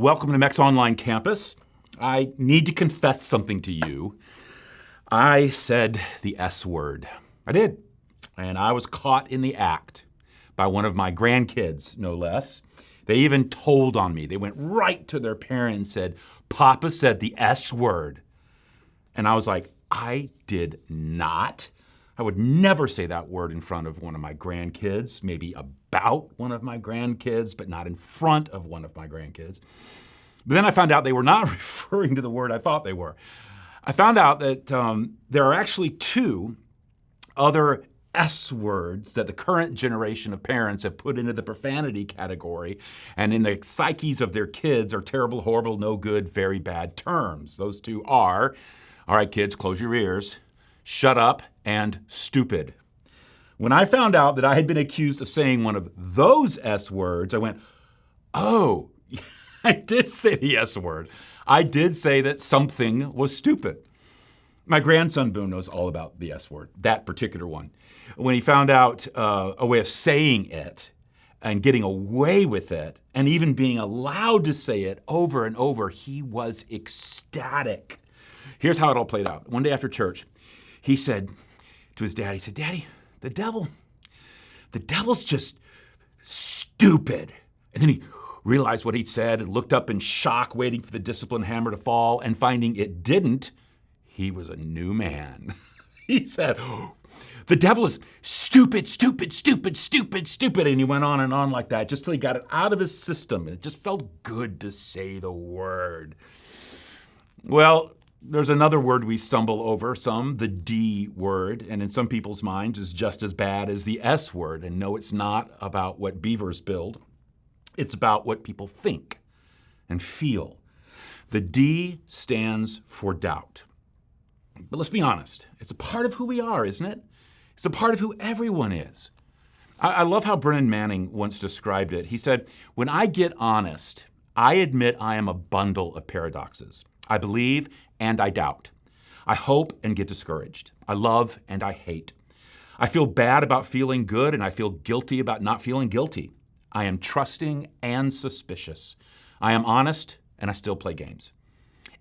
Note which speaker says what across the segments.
Speaker 1: welcome to Meck's online campus. I need to confess something to you. I said the S word. I did. And I was caught in the act by one of my grandkids, no less. They even told on me. They went right to their parent and said, "Papa said the S word." And I was like, I did not. I would never say that word in front of one of my grandkids, maybe about one of my grandkids, but not in front of one of my grandkids. But then I found out they were not referring to the word I thought they were. I found out that there are actually two other S words that the current generation of parents have put into the profanity category, and in the psyches of their kids are terrible, horrible, no good, very bad terms. Those two are, all right, kids, close your ears, shut up, and stupid. When I found out that I had been accused of saying one of those S words, I went, oh, I did say the S word. I did say that something was stupid. My grandson Boone knows all about the S word, that particular one. When he found out a way of saying it and getting away with it and even being allowed to say it over and over, he was ecstatic. Here's how it all played out. One day after church, he said to his dad, he said, "Daddy, the devil's just stupid." And then he realized what he'd said and looked up in shock, waiting for the discipline hammer to fall, and finding it didn't, he was a new man. He said, "The devil is stupid, stupid, stupid, stupid, stupid." And he went on and on like that, just till he got it out of his system. It just felt good to say the word. Well, there's another word we stumble over some, the D word, and in some people's minds is just as bad as the S word. And no, it's not about what beavers build. It's about what people think and feel. The D stands for doubt. But let's be honest, it's a part of who we are, isn't it? It's a part of who everyone is. I love how Brennan Manning once described it. He said, "When I get honest, I admit I am a bundle of paradoxes. I believe and I doubt. I hope and get discouraged. I love and I hate. I feel bad about feeling good and I feel guilty about not feeling guilty. I am trusting and suspicious. I am honest and I still play games."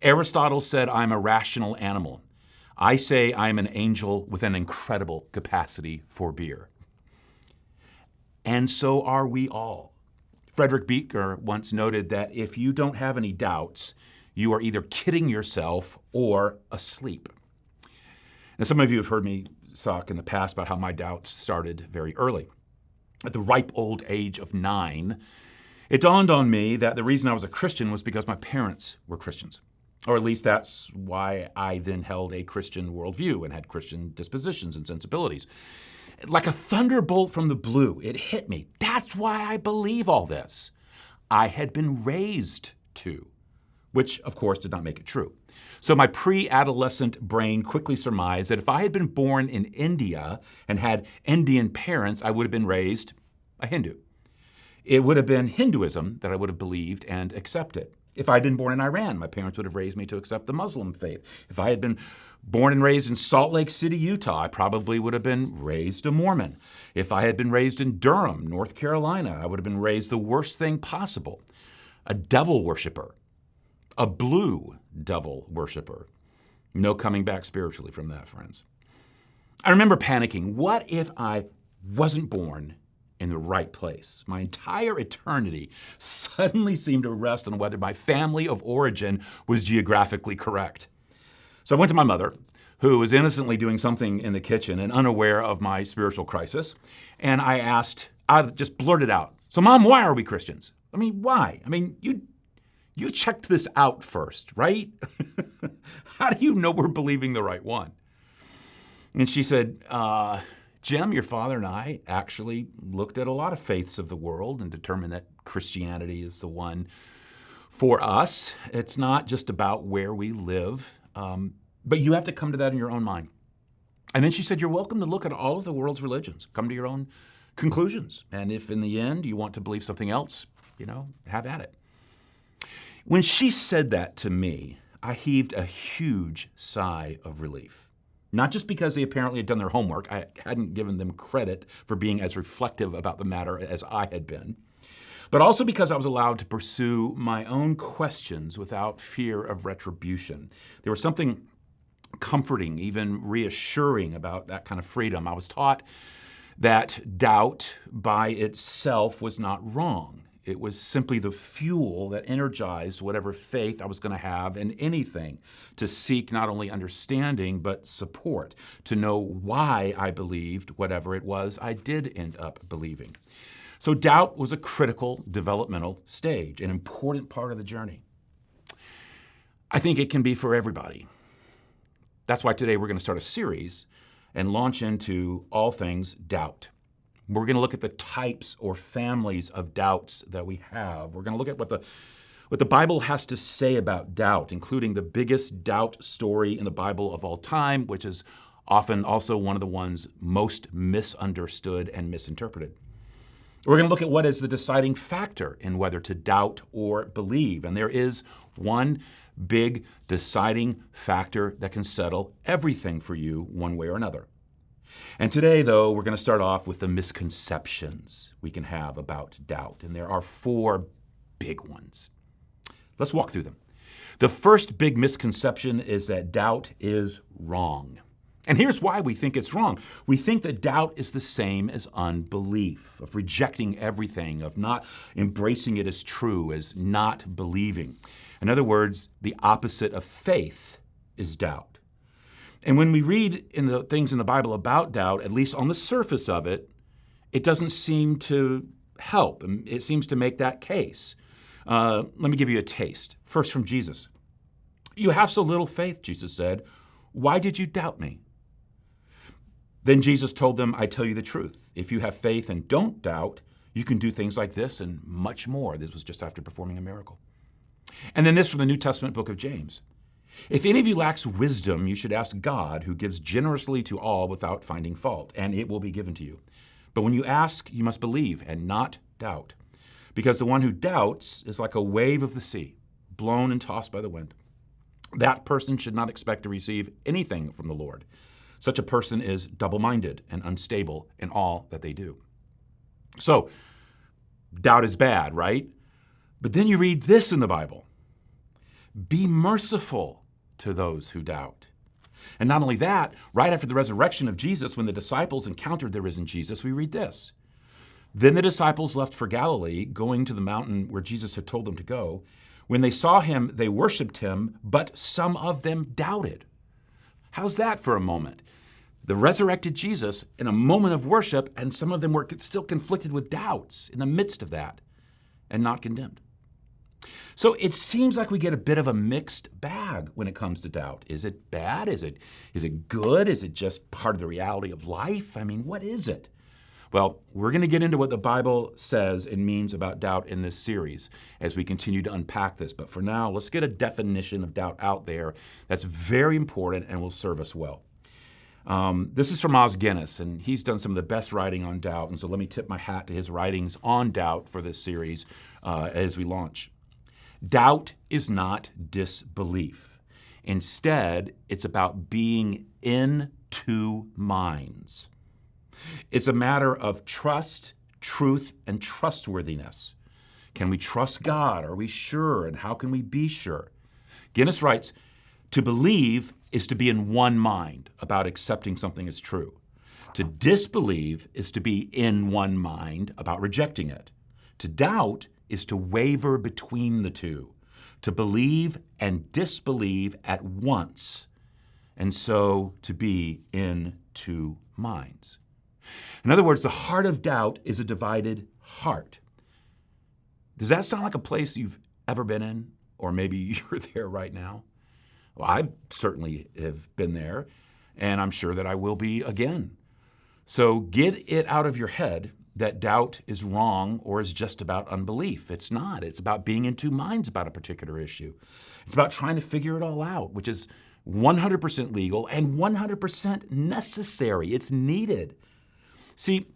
Speaker 1: Aristotle said I'm a rational animal. I say I am an angel with an incredible capacity for beer. And so are we all. Frederick Buechner once noted that if you don't have any doubts, you are either kidding yourself or asleep. Now, some of you have heard me talk in the past about how my doubts started very early. At the ripe old age of 9, it dawned on me that the reason I was a Christian was because my parents were Christians. Or at least that's why I then held a Christian worldview and had Christian dispositions and sensibilities. Like a thunderbolt from the blue, it hit me. That's why I believe all this. I had been raised to, which of course did not make it true. So my pre-adolescent brain quickly surmised that if I had been born in India and had Indian parents, I would have been raised a Hindu. It would have been Hinduism that I would have believed and accepted. If I had been born in Iran, my parents would have raised me to accept the Muslim faith. If I had been born and raised in Salt Lake City, Utah, I probably would have been raised a Mormon. If I had been raised in Durham, North Carolina, I would have been raised the worst thing possible, a devil worshiper, a blue devil worshiper. No coming back spiritually from that, friends. I remember panicking. What if I wasn't born in the right place? My entire eternity suddenly seemed to rest on whether my family of origin was geographically correct. So I went to my mother, who was innocently doing something in the kitchen and unaware of my spiritual crisis, and I just blurted out, "So Mom, why are we Christians?" I mean, why? I mean, you checked this out first, right? How do you know we're believing the right one? And she said, "Jim, your father and I actually looked at a lot of faiths of the world and determined that Christianity is the one for us. It's not just about where we live, but you have to come to that in your own mind." And then she said, "You're welcome to look at all of the world's religions. Come to your own conclusions. And if in the end you want to believe something else, have at it." When she said that to me, I heaved a huge sigh of relief. Not just because they apparently had done their homework. I hadn't given them credit for being as reflective about the matter as I had been. but also because I was allowed to pursue my own questions without fear of retribution. There was something comforting, even reassuring about that kind of freedom. I was taught that doubt by itself was not wrong. It was simply the fuel that energized whatever faith I was going to have in anything, to seek not only understanding, but support, to know why I believed whatever it was I did end up believing. So doubt was a critical developmental stage, an important part of the journey. I think it can be for everybody. That's why today we're going to start a series and launch into all things doubt. We're going to look at the types or families of doubts that we have. We're going to look at what the Bible has to say about doubt, including the biggest doubt story in the Bible of all time, which is often also one of the ones most misunderstood and misinterpreted. We're going to look at what is the deciding factor in whether to doubt or believe. And there is one big deciding factor that can settle everything for you one way or another. And today, though, we're going to start off with the misconceptions we can have about doubt. And there are 4 big ones. Let's walk through them. The first big misconception is that doubt is wrong. And here's why we think it's wrong. We think that doubt is the same as unbelief, of rejecting everything, of not embracing it as true, as not believing. In other words, the opposite of faith is doubt. And when we read in the things in the Bible about doubt, at least on the surface of it, it doesn't seem to help. It seems to make that case. Let me give you a taste. First, from Jesus. "You have so little faith," Jesus said. "Why did you doubt me?" Then Jesus told them, "I tell you the truth. If you have faith and don't doubt, you can do things like this and much more." This was just after performing a miracle. And then this from the New Testament book of James. "If any of you lacks wisdom, you should ask God, who gives generously to all without finding fault, and it will be given to you. But when you ask, you must believe and not doubt, because the one who doubts is like a wave of the sea, blown and tossed by the wind. That person should not expect to receive anything from the Lord. Such a person is double-minded and unstable in all that they do." So, doubt is bad, right? But then you read this in the Bible. "Be merciful to those who doubt." And not only that, right after the resurrection of Jesus, when the disciples encountered the risen Jesus, we read this. "Then the disciples left for Galilee, going to the mountain where Jesus had told them to go. When they saw him, they worshiped him, but some of them doubted." How's that for a moment? The resurrected Jesus in a moment of worship, and some of them were still conflicted with doubts in the midst of that, and not condemned. So it seems like we get a bit of a mixed bag when it comes to doubt. Is it bad? Is it good? Is it just part of the reality of life? I mean, what is it? Well, we're going to get into what the Bible says and means about doubt in this series as we continue to unpack this. But for now, let's get a definition of doubt out there that's very important and will serve us well. This is from Os Guinness, and he's done some of the best writing on doubt. And so let me tip my hat to his writings on doubt for this series as we launch. Doubt is not disbelief. Instead, it's about being in 2 minds. It's a matter of trust, truth, and trustworthiness. Can we trust God? Are we sure? And how can we be sure? Guinness writes, "To believe is to be in one mind about accepting something as true. To disbelieve is to be in one mind about rejecting it. To doubt is to waver between the two, to believe and disbelieve at once, and so to be in 2 minds." In other words, the heart of doubt is a divided heart. Does that sound like a place you've ever been in? Or maybe you're there right now? Well, I certainly have been there, and I'm sure that I will be again. So get it out of your head that doubt is wrong or is just about unbelief. It's not. It's about being in 2 minds about a particular issue. It's about trying to figure it all out, which is 100% legal and 100% necessary. It's needed. See,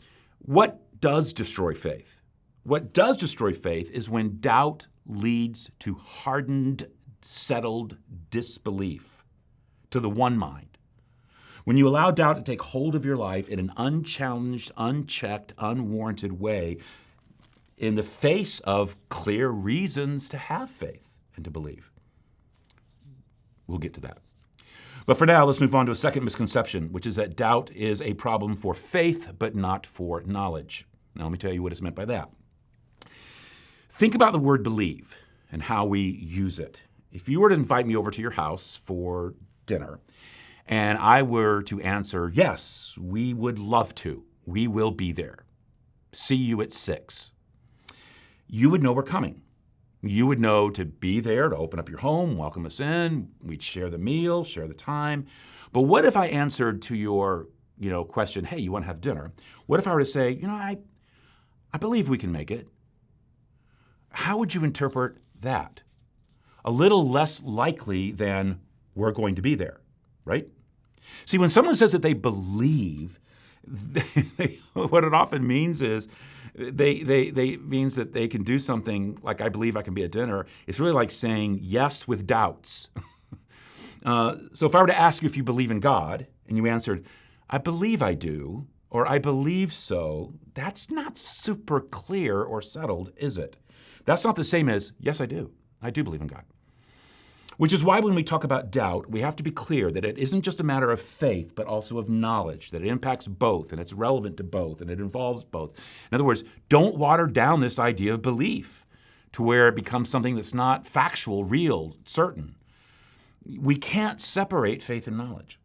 Speaker 1: what does destroy faith? What does destroy faith is when doubt leads to hardened, settled disbelief, to the one mind. When you allow doubt to take hold of your life in an unchallenged, unchecked, unwarranted way, in the face of clear reasons to have faith and to believe. We'll get to that. But for now, let's move on to a second misconception, which is that doubt is a problem for faith, but not for knowledge. Now, let me tell you what is meant by that. Think about the word believe and how we use it. If you were to invite me over to your house for dinner, and I were to answer, yes, we would love to, we will be there, see you at 6, you would know we're coming. You would know to be there, to open up your home, welcome us in, we'd share the meal, share the time. But what if I answered to your question, hey, you want to have dinner? What if I were to say, I believe we can make it? How would you interpret that? A little less likely than we're going to be there, right? See, when someone says that they believe, what it often means is they means that they can do something like, I believe I can be at dinner. It's really like saying yes with doubts. So if I were to ask you if you believe in God, and you answered, I believe I do, or I believe so, that's not super clear or settled, is it? That's not the same as, yes, I do. I do believe in God. Which is why when we talk about doubt, we have to be clear that it isn't just a matter of faith, but also of knowledge, that it impacts both, and it's relevant to both, and it involves both. In other words, don't water down this idea of belief to where it becomes something that's not factual, real, certain. We can't separate faith and knowledge.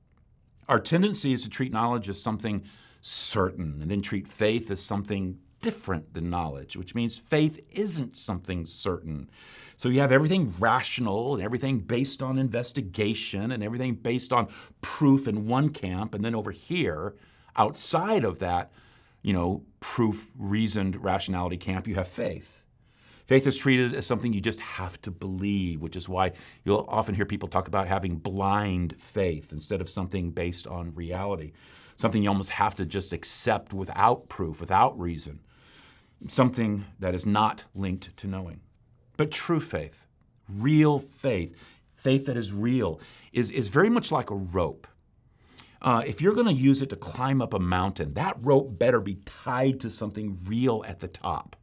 Speaker 1: Our tendency is to treat knowledge as something certain, and then treat faith as something different than knowledge, which means faith isn't something certain. So you have everything rational and everything based on investigation and everything based on proof in one camp. And then over here, outside of that, proof, reasoned rationality camp, you have faith. Faith is treated as something you just have to believe, which is why you'll often hear people talk about having blind faith instead of something based on reality. Something you almost have to just accept without proof, without reason. Something that is not linked to knowing. But true faith, real faith, faith that is real, is very much like a rope. If you're going to use it to climb up a mountain, that rope better be tied to something real at the top.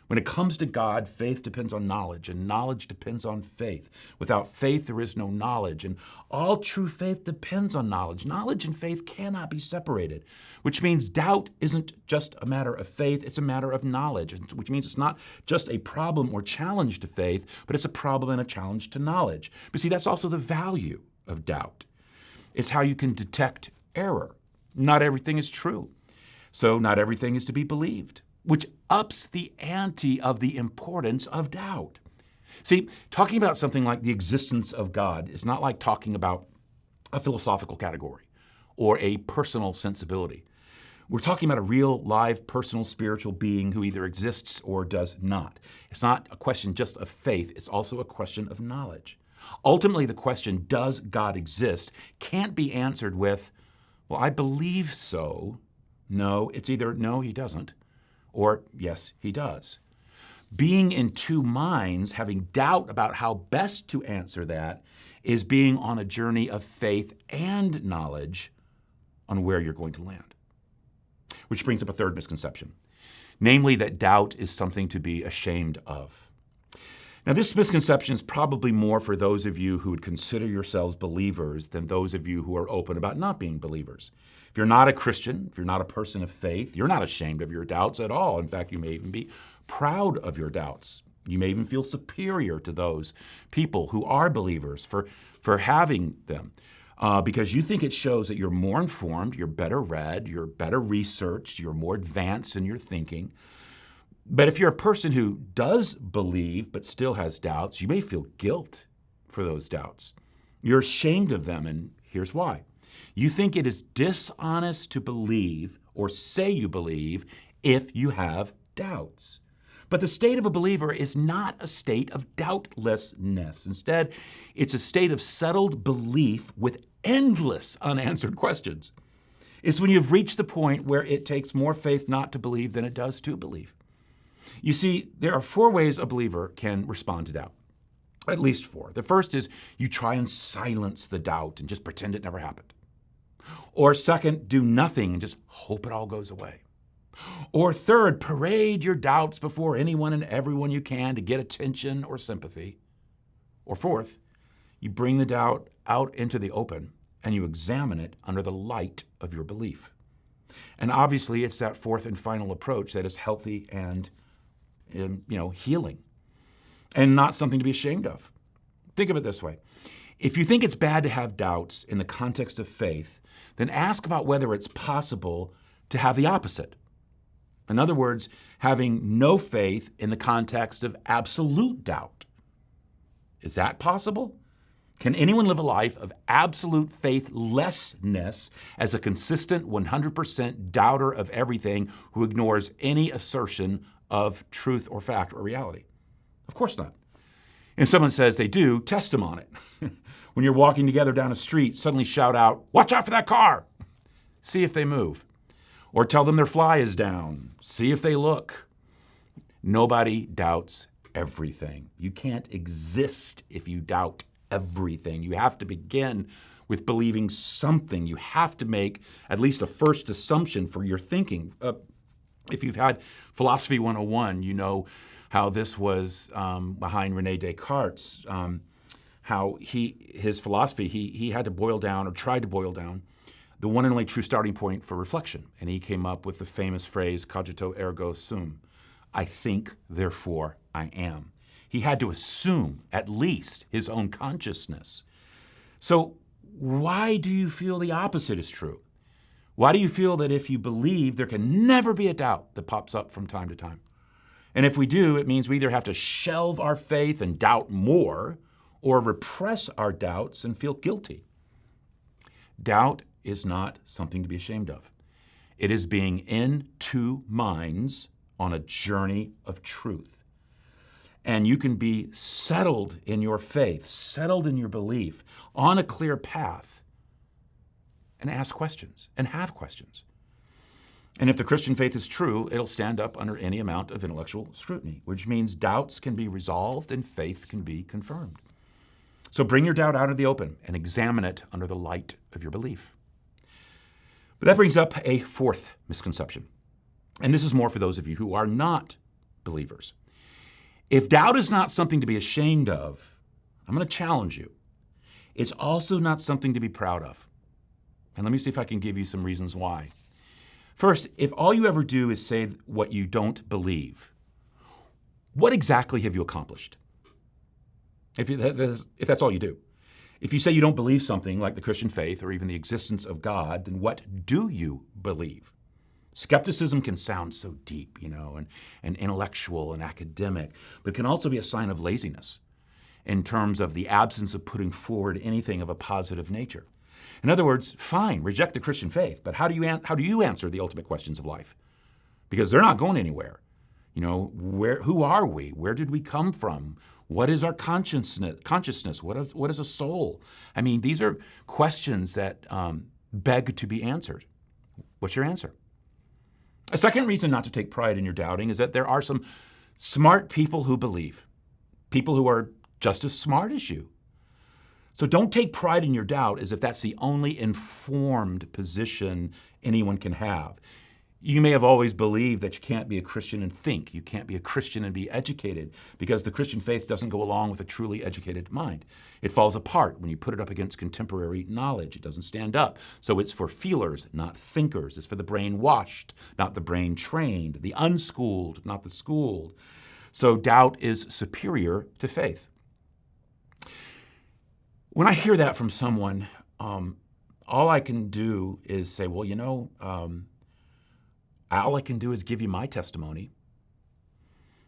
Speaker 1: When it comes to God, faith depends on knowledge, and knowledge depends on faith. Without faith, there is no knowledge, and all true faith depends on knowledge. Knowledge and faith cannot be separated, which means doubt isn't just a matter of faith, it's a matter of knowledge, which means it's not just a problem or challenge to faith, but it's a problem and a challenge to knowledge. But see, that's also the value of doubt. It's how you can detect error. Not everything is true, so not everything is to be believed, which ups the ante of the importance of doubt. See, talking about something like the existence of God is not like talking about a philosophical category or a personal sensibility. We're talking about a real, live, personal, spiritual being who either exists or does not. It's not a question just of faith, it's also a question of knowledge. Ultimately, the question, does God exist, can't be answered with, well, I believe so. No, it's either no, he doesn't, or yes, he does. Being in two minds, having doubt about how best to answer that, is being on a journey of faith and knowledge on where you're going to land. Which brings up a third misconception, namely that doubt is something to be ashamed of. Now, this misconception is probably more for those of you who would consider yourselves believers than those of you who are open about not being believers. If you're not a Christian, if you're not a person of faith, you're not ashamed of your doubts at all. In fact, you may even be proud of your doubts. You may even feel superior to those people who are believers for having them because you think it shows that you're more informed, you're better read, you're better researched, you're more advanced in your thinking. But if you're a person who does believe but still has doubts, you may feel guilt for those doubts. You're ashamed of them, and here's why. You think it is dishonest to believe or say you believe if you have doubts. But the state of a believer is not a state of doubtlessness. Instead, it's a state of settled belief with endless unanswered questions. It's when you've reached the point where it takes more faith not to believe than it does to believe. You see, there are 4 ways a believer can respond to doubt. At least 4. The first is you try and silence the doubt and just pretend it never happened. Or second, do nothing and just hope it all goes away. Or third, parade your doubts before anyone and everyone you can to get attention or sympathy. Or fourth, you bring the doubt out into the open and you examine it under the light of your belief. And obviously, it's that fourth and final approach that is healthy and healing, and not something to be ashamed of. Think of it this way. If you think it's bad to have doubts in the context of faith, then ask about whether it's possible to have the opposite. In other words, having no faith in the context of absolute doubt. Is that possible? Can anyone live a life of absolute faithlessness as a consistent 100% doubter of everything who ignores any assertion of truth or fact or reality? Of course not. And if someone says they do, test them on it. When you're walking together down a street, suddenly shout out, "Watch out for that car!" See if they move. Or tell them their fly is down. See if they look. Nobody doubts everything. You can't exist if you doubt everything. You have to begin with believing something. You have to make at least a first assumption for your thinking. If you've had Philosophy 101, you know how this was behind René Descartes, how his philosophy, he had to boil down, or tried to boil down, the one and only true starting point for reflection. And he came up with the famous phrase, cogito ergo sum. I think, therefore I am. He had to assume at least his own consciousness. So why do you feel the opposite is true? Why do you feel that if you believe, there can never be a doubt that pops up from time to time? And if we do, it means we either have to shelve our faith and doubt more, or repress our doubts and feel guilty. Doubt is not something to be ashamed of. It is being in two minds on a journey of truth. And you can be settled in your faith, settled in your belief, on a clear path, and ask questions and have questions. And if the Christian faith is true, it'll stand up under any amount of intellectual scrutiny, which means doubts can be resolved and faith can be confirmed. So bring your doubt out of the open and examine it under the light of your belief. But that brings up a fourth misconception. And this is more for those of you who are not believers. If doubt is not something to be ashamed of, I'm going to challenge you. It's also not something to be proud of. And let me see if I can give you some reasons why. First, if all you ever do is say what you don't believe, what exactly have you accomplished? If that's all you do. If you say you don't believe something like the Christian faith or even the existence of God, then what do you believe? Skepticism can sound so deep, and intellectual and academic, but it can also be a sign of laziness in terms of the absence of putting forward anything of a positive nature. In other words, fine, reject the Christian faith, but how do you answer the ultimate questions of life? Because they're not going anywhere. Who are we? Where did we come from? What is our consciousness? What is a soul? I mean, these are questions that beg to be answered. What's your answer? A second reason not to take pride in your doubting is that there are some smart people who believe, people who are just as smart as you. So don't take pride in your doubt as if that's the only informed position anyone can have. You may have always believed that you can't be a Christian and think. You can't be a Christian and be educated because the Christian faith doesn't go along with a truly educated mind. It falls apart when you put it up against contemporary knowledge. It doesn't stand up. So it's for feelers, not thinkers. It's for the brainwashed, not the brain trained, the unschooled, not the schooled. So doubt is superior to faith. When I hear that from someone, all I can do is say, well, all I can do is give you my testimony.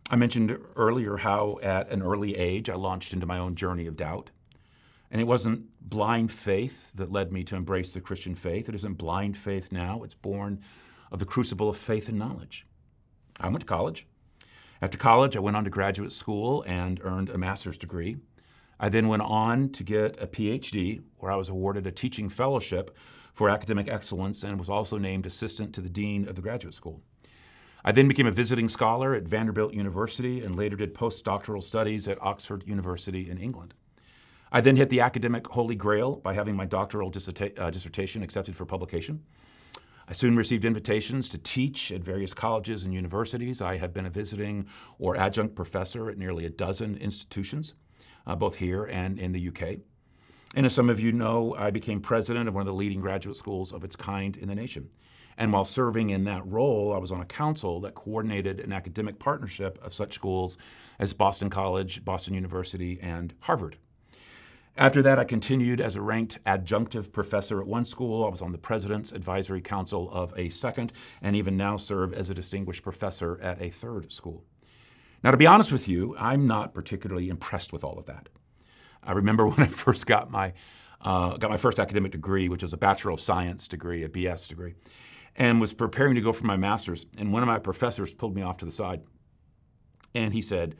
Speaker 1: I mentioned earlier how at an early age I launched into my own journey of doubt. And it wasn't blind faith that led me to embrace the Christian faith. It isn't blind faith now. It's born of the crucible of faith and knowledge. I went to college. After college, I went on to graduate school and earned a master's degree. I then went on to get a PhD, where I was awarded a teaching fellowship for academic excellence and was also named assistant to the dean of the graduate school. I then became a visiting scholar at Vanderbilt University and later did postdoctoral studies at Oxford University in England. I then hit the academic holy grail by having my doctoral dissertation accepted for publication. I soon received invitations to teach at various colleges and universities. I have been a visiting or adjunct professor at nearly a dozen institutions, both here and in the UK. And as some of you know, I became president of one of the leading graduate schools of its kind in the nation. And while serving in that role, I was on a council that coordinated an academic partnership of such schools as Boston College, Boston University, and Harvard. After that, I continued as a ranked adjunctive professor at one school. I was on the President's Advisory Council of a second, and even now serve as a distinguished professor at a third school. Now, to be honest with you, I'm not particularly impressed with all of that. I remember when I first got my first academic degree, which was a Bachelor of Science degree, a BS degree, and was preparing to go for my master's, and one of my professors pulled me off to the side, and he said,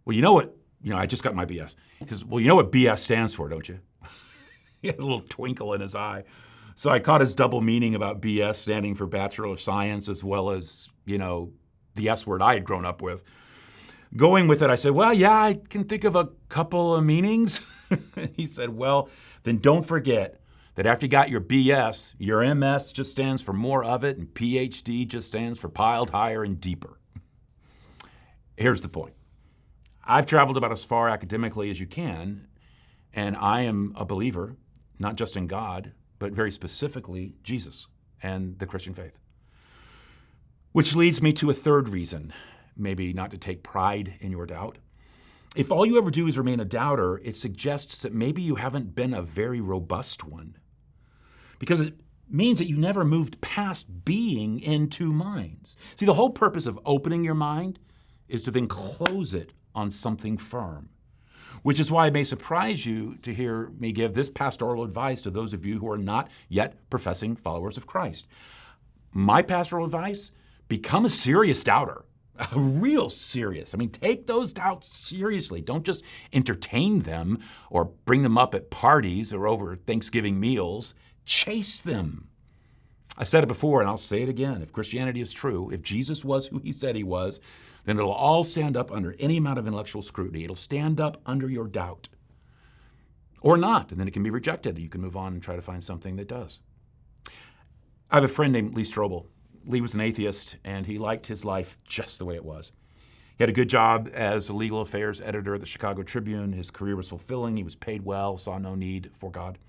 Speaker 1: well, I just got my BS. He says, well, you know what BS stands for, don't you? He had a little twinkle in his eye. So I caught his double meaning about BS standing for Bachelor of Science, as well as, the S word I had grown up with. Going with it, I said, well, yeah, I can think of a couple of meanings. He said, well, then don't forget that after you got your BS, your MS just stands for more of it, and PhD just stands for piled higher and deeper. Here's the point. I've traveled about as far academically as you can, and I am a believer, not just in God, but very specifically Jesus and the Christian faith. Which leads me to a third reason, maybe not to take pride in your doubt. If all you ever do is remain a doubter, it suggests that maybe you haven't been a very robust one, because it means that you never moved past being in two minds. See, the whole purpose of opening your mind is to then close it on something firm, which is why it may surprise you to hear me give this pastoral advice to those of you who are not yet professing followers of Christ. My pastoral advice, become a serious doubter, a real serious. Take those doubts seriously. Don't just entertain them or bring them up at parties or over Thanksgiving meals. Chase them. I said it before and I'll say it again. If Christianity is true, if Jesus was who he said he was, then it'll all stand up under any amount of intellectual scrutiny. It'll stand up under your doubt. Or not, and then it can be rejected. You can move on and try to find something that does. I have a friend named Lee Strobel. Lee was an atheist, and he liked his life just the way it was. He had a good job as a legal affairs editor at the Chicago Tribune. His career was fulfilling. He was paid well, saw no need for God.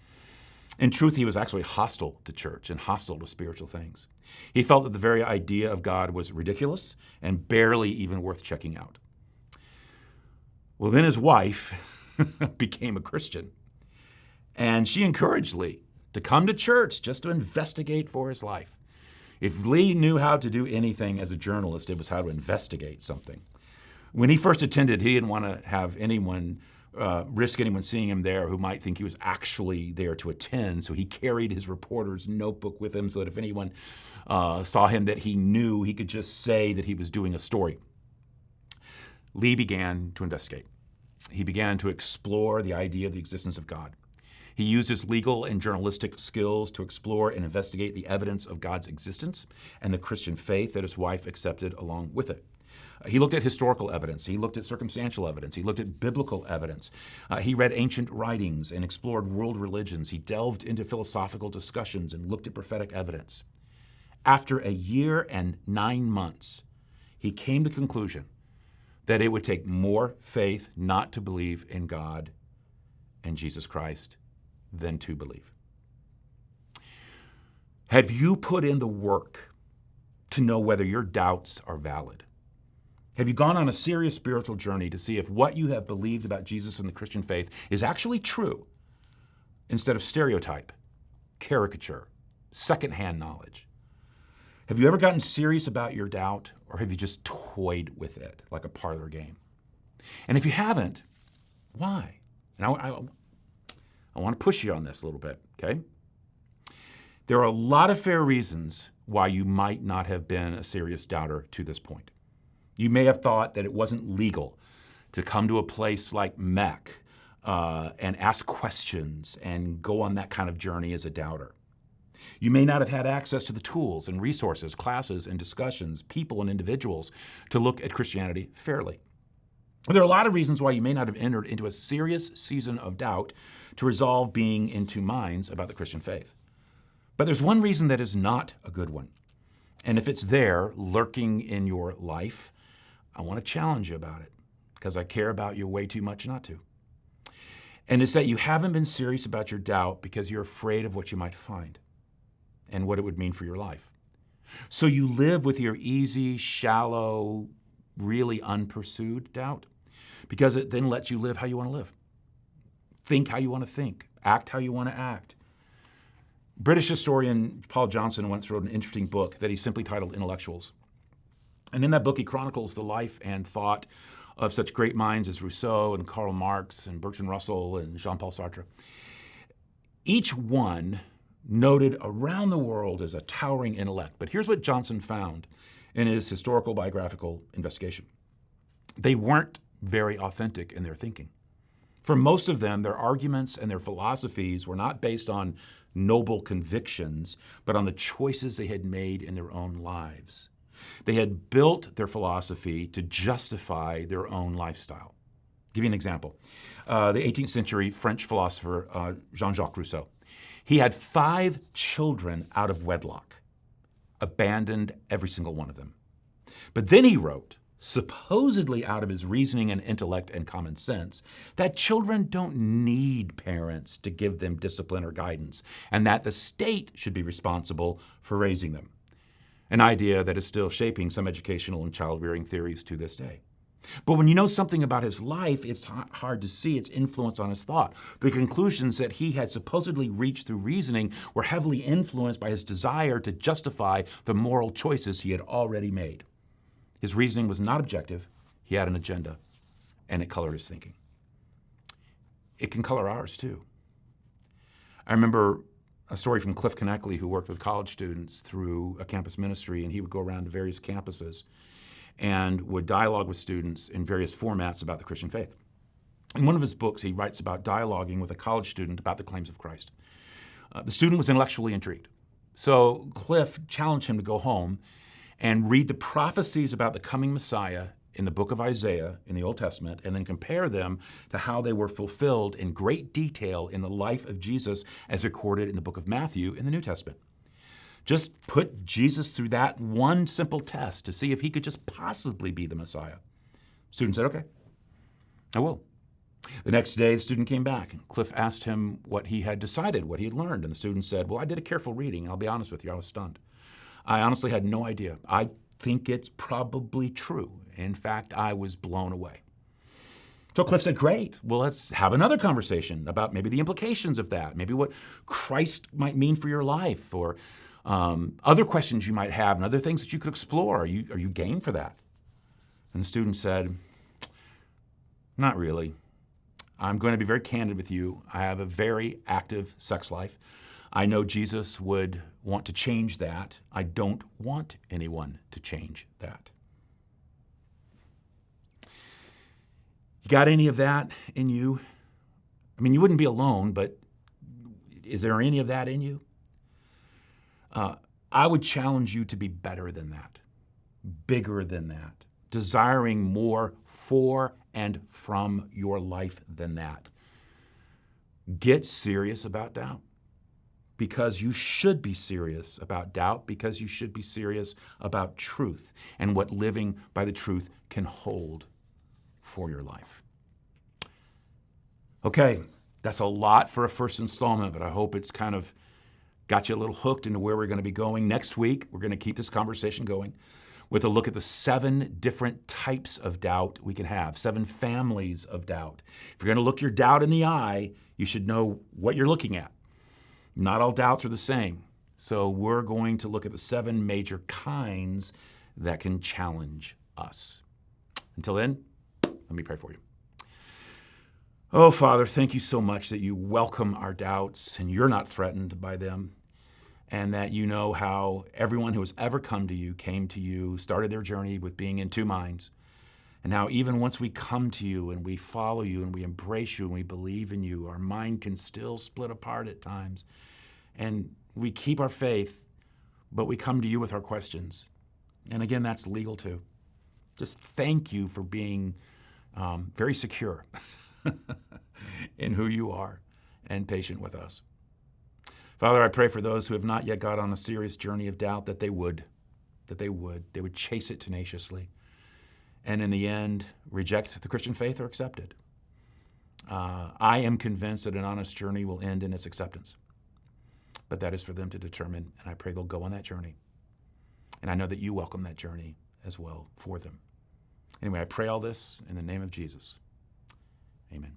Speaker 1: In truth, he was actually hostile to church and hostile to spiritual things. He felt that the very idea of God was ridiculous and barely even worth checking out. Well, then his wife became a Christian, and she encouraged Lee to come to church just to investigate for his life. If Lee knew how to do anything as a journalist, it was how to investigate something. When he first attended, he didn't want to have risk anyone seeing him there who might think he was actually there to attend. So he carried his reporter's notebook with him so that if anyone saw him that he knew, he could just say that he was doing a story. Lee began to investigate. He began to explore the idea of the existence of God. He used his legal and journalistic skills to explore and investigate the evidence of God's existence and the Christian faith that his wife accepted along with it. He looked at historical evidence. He looked at circumstantial evidence. He looked at biblical evidence. He read ancient writings and explored world religions. He delved into philosophical discussions and looked at prophetic evidence. After a year and 9 months, he came to the conclusion that it would take more faith not to believe in God and Jesus Christ than to believe. Have you put in the work to know whether your doubts are valid? Have you gone on a serious spiritual journey to see if what you have believed about Jesus and the Christian faith is actually true instead of stereotype, caricature, secondhand knowledge? Have you ever gotten serious about your doubt, or have you just toyed with it like a parlor game? And if you haven't, why? And I want to push you on this a little bit, okay? There are a lot of fair reasons why you might not have been a serious doubter to this point. You may have thought that it wasn't legal to come to a place like Mech and ask questions and go on that kind of journey as a doubter. You may not have had access to the tools and resources, classes and discussions, people and individuals to look at Christianity fairly. There are a lot of reasons why you may not have entered into a serious season of doubt to resolve being in two minds about the Christian faith. But there's one reason that is not a good one. And if it's there, lurking in your life, I want to challenge you about it because I care about you way too much not to. And it's that you haven't been serious about your doubt because you're afraid of what you might find and what it would mean for your life. So you live with your easy, shallow, really unpursued doubt because it then lets you live how you want to live. Think how you want to think, act how you want to act. British historian Paul Johnson once wrote an interesting book that he simply titled Intellectuals. And in that book, he chronicles the life and thought of such great minds as Rousseau and Karl Marx and Bertrand Russell and Jean-Paul Sartre. Each one noted around the world as a towering intellect. But here's what Johnson found in his historical biographical investigation. They weren't very authentic in their thinking. For most of them, their arguments and their philosophies were not based on noble convictions, but on the choices they had made in their own lives. They had built their philosophy to justify their own lifestyle. I'll give you an example. The 18th century French philosopher Jean-Jacques Rousseau. He had 5 children out of wedlock, abandoned every single one of them. But then he wrote, supposedly out of his reasoning and intellect and common sense, that children don't need parents to give them discipline or guidance, and that the state should be responsible for raising them. An idea that is still shaping some educational and child-rearing theories to this day. But when you know something about his life, it's hard to see its influence on his thought. The conclusions that he had supposedly reached through reasoning were heavily influenced by his desire to justify the moral choices he had already made. His reasoning was not objective. He had an agenda, and it colored his thinking. It can color ours, too. I remember a story from Cliff Conneckley, who worked with college students through a campus ministry, and he would go around to various campuses and would dialogue with students in various formats about the Christian faith. In one of his books, he writes about dialoguing with a college student about the claims of Christ. The student was intellectually intrigued. So Cliff challenged him to go home and read the prophecies about the coming Messiah in the book of Isaiah in the Old Testament, and then compare them to how they were fulfilled in great detail in the life of Jesus as recorded in the book of Matthew in the New Testament. Just put Jesus through that one simple test to see if he could just possibly be the Messiah. Student said, okay, I will. The next day, the student came back, and Cliff asked him what he had decided, what he had learned, and the student said, well, I did a careful reading, and I'll be honest with you, I was stunned. I honestly had no idea. I think it's probably true. In fact, I was blown away. So Cliff said, great, well, let's have another conversation about maybe the implications of that, maybe what Christ might mean for your life, or other questions you might have and other things that you could explore. Are you game for that? And the student said, not really. I'm going to be very candid with you. I have a very active sex life. I know Jesus would want to change that. I don't want anyone to change that. You got any of that in you? I mean, you wouldn't be alone, but is there any of that in you? I would challenge you to be better than that, bigger than that, desiring more for and from your life than that. Get serious about doubt, because you should be serious about doubt, because you should be serious about truth and what living by the truth can hold for your life. Okay, that's a lot for a first installment, but I hope it's kind of got you a little hooked into where we're going to be going. Next week, we're going to keep this conversation going with a look at the 7 different types of doubt we can have, 7 families of doubt. If you're going to look your doubt in the eye, you should know what you're looking at. Not all doubts are the same. So we're going to look at the 7 major kinds that can challenge us. Until then, let me pray for you. Oh, Father, thank you so much that you welcome our doubts and you're not threatened by them, and that you know how everyone who has ever come to you came to you, started their journey with being in 2 minds, and how even once we come to you and we follow you and we embrace you and we believe in you, our mind can still split apart at times. And we keep our faith, but we come to you with our questions. And again, that's legal too. Just thank you for being very secure in who you are and patient with us. Father, I pray for those who have not yet got on a serious journey of doubt that they would chase it tenaciously, and in the end, reject the Christian faith or accept it. I am convinced that an honest journey will end in its acceptance, but that is for them to determine, and I pray they'll go on that journey. And I know that you welcome that journey as well for them. Anyway, I pray all this in the name of Jesus. Amen.